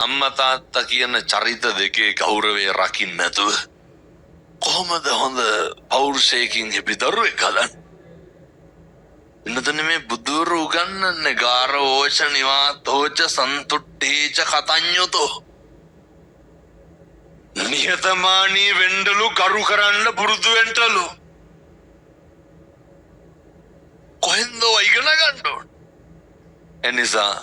අම්මා තාත්තා කියන චරිත දෙකේ ගෞරවය රකින්න නැතුව කොහොමද හොඳ පෞරුෂයකින් හිපි දරුවෙක් හදන්නේ? එන්නතන මේ බුදුරු උගන්වන්නේ ගාරෝච නිවාතෝච සන්තුට්ඨේච කතඤ්ඤුතෝ. නිහතමානී වෙන්නලු කරු කරන්න පුරුදු වෙන්නලු. කොහෙන්ද ඉගෙන ගන්න ඕන? එනිසා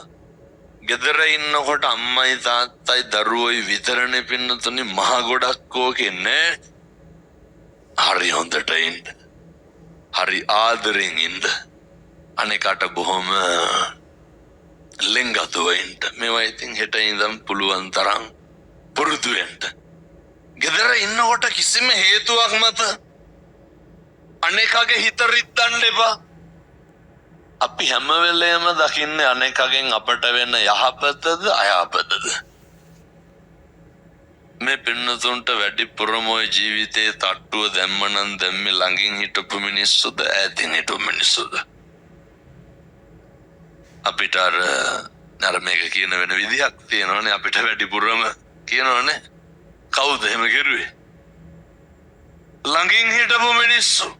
ගෙදර ඉන්නකොට අම්මයි තාත්තයි දරුවෝයි විතරනේ පින්නතුනි මහ ගොඩක් ඕකෙන්නේ. හරි හොඳට ඉන්න. හරි ආදරෙන් ඉන්න. අනෙකට බොහොම ලෙන්ගතුව ඉන්න. මේවා ඉතින් හෙට ඉඳන් පුළුවන් තරම් පුරුදු වෙන්න. ගෙදර ඉන්නකොට කිසිම හේතුවක් මත අනෙකගේ හිත රිද්දන්න එපා. අපි හැම වෙලේම දකින්නේ අනෙකගෙන් අපට වෙන යහපතද අයහපතද. මේ පින්නතුන්ට වැඩිපුරම ඔය ජීවිතේ තට්ටුව දැම්මනම් දැම්මේ ළඟින් හිටපු මිනිස්සුද ඈතින් හිටපු මිනිස්සුද? අපිට අර මේක කියන වෙන විදිහක් තියෙනවනේ. අපිට වැඩිපුරම කියනවනේ කවුද එහෙම කරුවේ? ළඟින් හිටපු මිනිස්සු.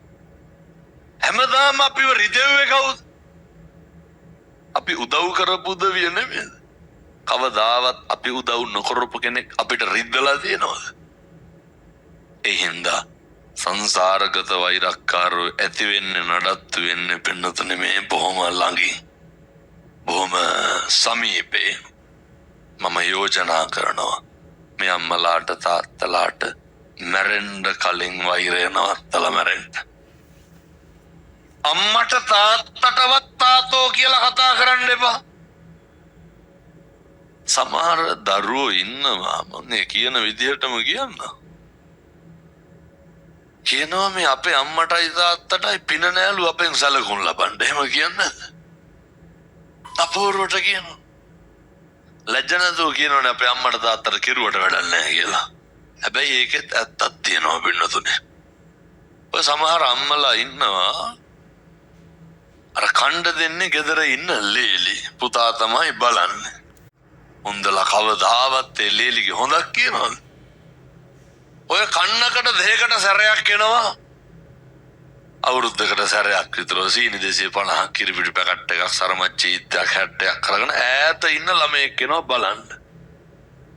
හැමදාම අපිව රිදෙව්වේ කවුද? අපි උදව් කරපු උදවිය නෙමෙයිද? කවදාවත් අපි උදව් නොකරපු කෙනෙක් අපිට රිද්දලා තියෙනවද? ඒ හින්දා සංසාරගත වෛරක්කාරෝ ඇති වෙන්නේ නඩත්තු වෙන්නේ පින්නතුනේ මේ බොහොම ළඟින් බොහොම සමීපේ. මම යෝජනා කරනවා මේ අම්මලාට තාත්තලාට මැරෙන්න කලින් වෛරය නවත්තලා මැරෙන්න. අම්මට තාත්තටවත් තාතෝ කියලා කතා කරන්න එපා. සමහර දරුවෝ ඉන්නවා මම කියන විදිහටම කියනවා මේ අපේ අම්මටයි තාත්තටයි පින නෑලු අපෙන් සැලකුම් ලබන්න. එහෙම කියන්නේ අපූර්වට කියනවා. ලැජ්ජ නැතුව කියනවනේ අපේ අම්මට තාත්තට කිරුවට වැඩක් නැහැ කියලා. හැබැයි ඒකෙත් ඇත්තක් තියෙනවා පින්නතුනේ. ඔය සමහර අම්මලා ඉන්නවා අර කණ්ඩ දෙන්නේ ගෙදර ඉන්න ලේලි පුතා තමයි බලන්නේ. හොඳලා කවදාවත් ඒ ලේලිගේ හොඳක් කියනවද? ඔය කන්නකට දෙයකට සැරයක් එනවා. අවුරුද්දකට සැරයක් විතර සීනි 250ක් කිරිපිටි පැකට් එකක් සරමච්චි ඉත්තක් 60ක් කරගෙන ඈත ඉන්න ළමයෙක් එනවා බලන්න.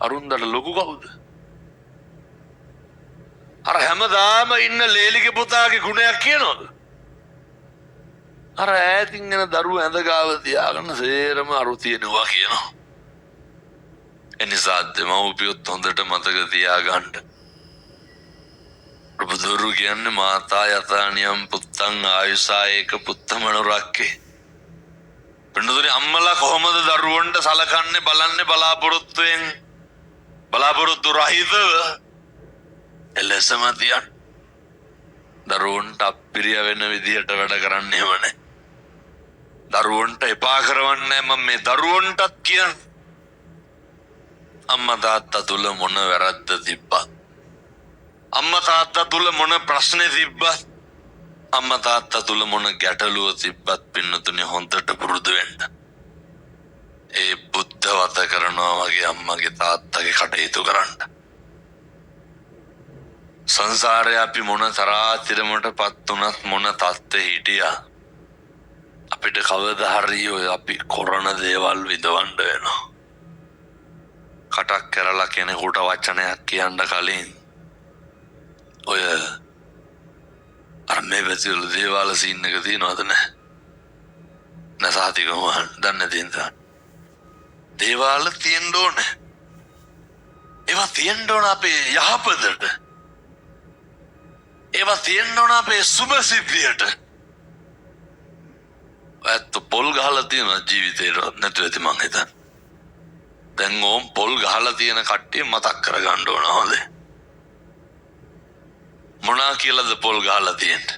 අරුන්දට ලොකු කවුද? අර හැමදාම ඉන්න ලේලිගේ පුතාගේ ගුණයක් කියනවද? අර ඈතින් එන දරුවා ඇඳ ගාව තියාගෙන සේරම අරු තියනවා කියනවා. එනිසා දෙමව්පියොත් හොඳට මතක තියාගන්න. බුදුරු කියන්නේ මාතා යතානියම් පුත්තං ආයුසා ඒක පුත්තමනුරක්කේ. පින්නතුනේ අම්මලා කොහොමද දරුවන්ට සලකන්නේ බලන්නේ බලාපොරොත්තුෙන් බලාපොරොත්තු රහිතව එලෙසම තියන්. දරුවන්ට අප්පිරිය වෙන විදිහට වැඩ කරන්නේම නැහැ. දරුවන්ට එපා කරවන්නේ මම මේ දරුවන්ටත් කියන්නේ. අම්මා තාත්තා තුල මොන වැරද්ද තිබ්බත් අම්මා තාත්තා තුල මොන ප්‍රශ්නේ තිබ්බත් අම්මා තාත්තා තුල මොන ගැටලුව තිබ්බත් පින්නතුනේ හොඳට පුරුදු වෙන්න. ඒ බුද්ධ වත කරනවා වගේ අම්මගේ තාත්තගේ කටයුතු කරන්න. සංසාරේ අපි මොන තරාතිරමටපත් උනත් මොන තත්ත්වෙ හිටියා අපිට කවදා හරි ඔය අපි කරන දේවල් විඳවන්න වෙනවා. කටක් කරලා කෙනෙකුට වචනයක් කියන්න කලින් ඔය අර මේ වැසිවල දේවාල සීන් එක තියෙනවද නැහැ? නැසාතිකම දන්නේ තියෙනද? දේවාල තියෙන්න ඕනේ. ඒවා තියෙන්න ඕන අපේ යහපතට. ඒවා තියෙන්න ඕන අපේ සුභ සිද්ධියට. ඇත්ත පොල් ගහලා තියෙන ජීවිතේට නැතුව ඇති මං හිතන්නේ. දැන් ඕම් පොල් ගහලා තියෙන කට්ටිය මතක් කරගන්න ඕන හොඳේ. මොනා කියලාද පොල් ගහලා තියෙන්නේ?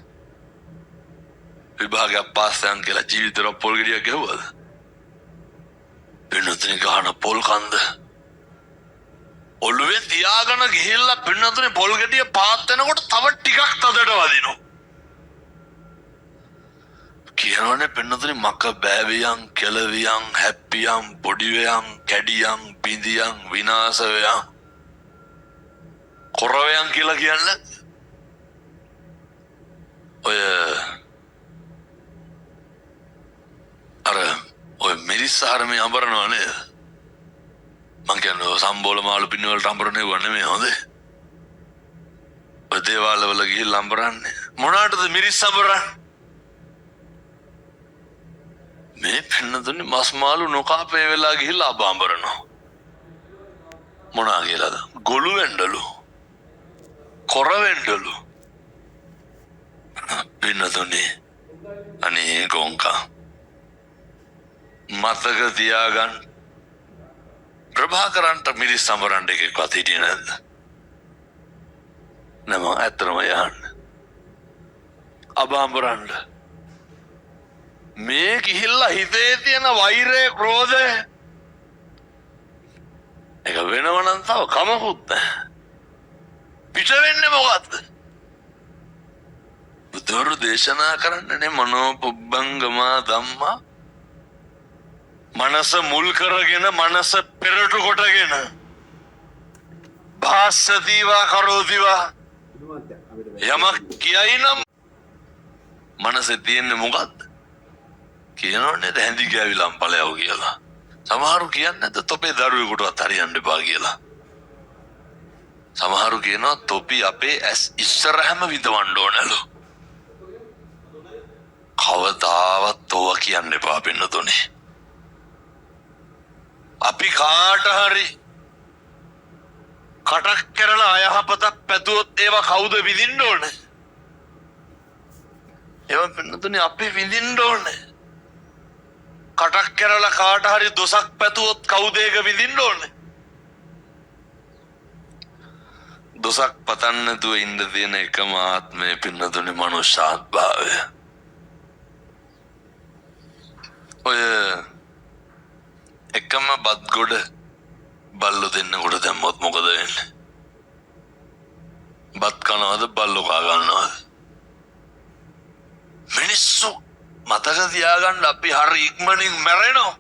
විභාගයක් පාස් වෙන කියලා ජීවිතේට පොල් ගෙඩියක් ගැහුවද? වෙනතුනේ ගහන පොල් කන්ද ඔළුවේ තියාගෙන ගිහිල්ලා පින්නතුනේ පොල් ගෙඩිය පාත් වෙනකොට තව ටිකක් තදට වදිනවා. කියනවනේ පින්නතුනි මක බෑවියන් කෙලවියන් හැප්පියන් පොඩිවයන් කැඩියන් බිඳියන් විනාශවයන් කොරවයන් කියලා කියන්න ඔය අර ඔය මිරිස්සාරමේ අඹරනවා නේද මං කියන්නේ සම්බෝල මාළු පින්න වලට අඹරන්නේ වන්නේ හොඳේ ඔය දේවාල වල ගිහිල්ලා අඹරන්නේ මොනකටද මිරිස් අඹරන්නේ මේ පින්නතුනි මස් මාළු නොකාපේ වෙලා ගිහිල්ලා අබ අඹරනවා මොනා කියලාද ගොළු වෙන්නලු කොර වෙන්නලු පින්නතුනි අනේ ගොංකා මතක තියාගන්න ප්‍රභාකරන්ට මිරිස් අඹරන්න එකක්වත් හිටියේ නැද්ද නම ඇත්තම යන්න අබ අඹරන්න මේ ගිහිල්ලා හිතේ තියෙන වෛරය ක්‍රෝධය ඒක වෙනවනම් තව කමකුත් පිට වෙන්නේ මොකද්ද බුදුරු දේශනා කරන්නේ මනෝපුබ්බංගමා ධම්මා මනස මුල් කරගෙන මනස පෙරට කොටගෙන භාස්සතිවා කරෝතිවා යමක් කියයි නම් මනසේ තියෙන්නේ මොකද්ද කියනෝනේ දැන්දි ගෑවිලම් ඵලයව කියලා සමහරු කියන්නේ නැද්ද තොපේ දරුවෙකුටවත් හරියන්න එපා කියලා සමහරු කියනවා තොපි අපේ ඇස් ඉස්සරහම විදවන්න ඕනලු කවදාවත් ඔවා කියන්න එපා පින්නතුනේ අපි කාට හරි කටක් කරලා අයහපතක් පැතුවොත් ඒවා කවුද විඳින්න ඕනේ ඒවා පින්නතුනේ අපි විඳින්න ඕනේ කටක් කරලා කාට හරි දොසක් පැතුවොත් කවුද ඒක විඳින්න ඕනේ දොසක් පතන්න නැතුව ඉන්න තියෙන එකම ආත්මය පින්නතුනේ මනුෂ්‍යාත්භාවය ඔය එකම බත් ගොඩ බල්ලෝ දෙන්නකොට දැම්මොත් මොකද වෙන්නේ බත් කනවද බල්ලෝ කා ගන්නවද මිනිස්සු මතක තියාගන්න අපි හරි ඉක්මනින් මැරෙනවා